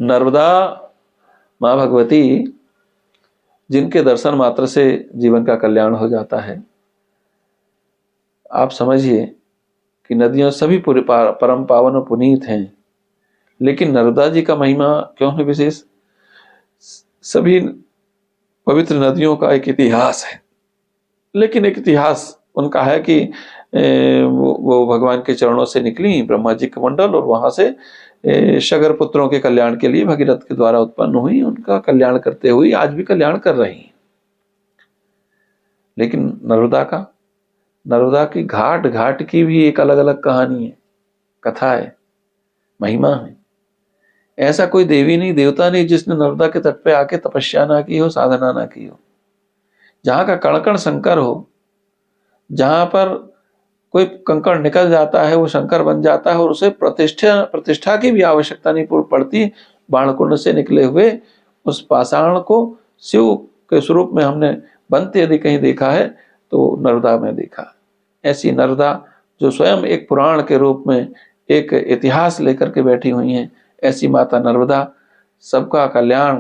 नर्मदा माँ भगवती जिनके दर्शन मात्र से जीवन का कल्याण हो जाता है। आप समझिए कि नदियां सभी पूरे परम पावन और पुनीत हैं, लेकिन नर्मदा जी का महिमा क्यों है विशेष? सभी पवित्र नदियों का एक इतिहास है, लेकिन एक इतिहास उनका है कि वो भगवान के चरणों से निकली ब्रह्मा जी के मंडल, और वहां से सगर पुत्रों के कल्याण के लिए भगीरथ के द्वारा उत्पन्न हुई, उनका कल्याण करते हुए आज भी कल्याण कर रही हैं। लेकिन नर्मदा की घाट घाट की भी एक अलग अलग कहानी है, कथा है, महिमा है। ऐसा कोई देवी नहीं, देवता नहीं जिसने नर्मदा के तट पे आके तपस्या ना की हो, साधना ना की हो। जहां का कण कण शंकर हो, जहां पर कोई कंकड़ निकल जाता है वो शंकर बन जाता है, और उसे प्रतिष्ठा की भी आवश्यकता नहीं पड़ती। बाणकुंड से निकले हुए उस पाषाण को शिव के स्वरूप में हमने बनते यदि कहीं देखा है तो नर्मदा में देखा। ऐसी नर्मदा जो स्वयं एक पुराण के रूप में एक इतिहास लेकर के बैठी हुई हैं, ऐसी माता नर्मदा सबका कल्याण,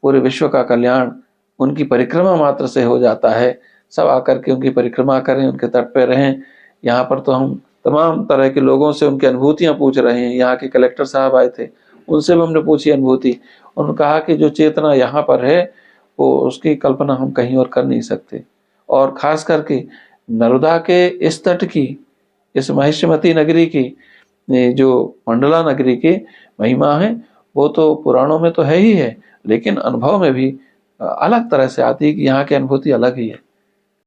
पूरे विश्व का कल्याण उनकी परिक्रमा मात्र से हो जाता है। सब आकर के उनकी परिक्रमा करें, उनके तट पर रहें। यहाँ पर तो हम तमाम तरह के लोगों से उनकी अनुभूतियां पूछ रहे हैं। यहाँ के कलेक्टर साहब आए थे, उनसे भी हमने पूछी अनुभूति। उन्होंने कहा कि जो चेतना यहाँ पर है वो उसकी कल्पना हम कहीं और कर नहीं सकते। और खास करके नर्मदा के इस तट की, इस महिष्मती नगरी की, जो मंडला नगरी की महिमा है वो तो पुराणों में तो है ही है, लेकिन अनुभव में भी अलग तरह से आती है कि यहाँ की अनुभूति अलग ही है।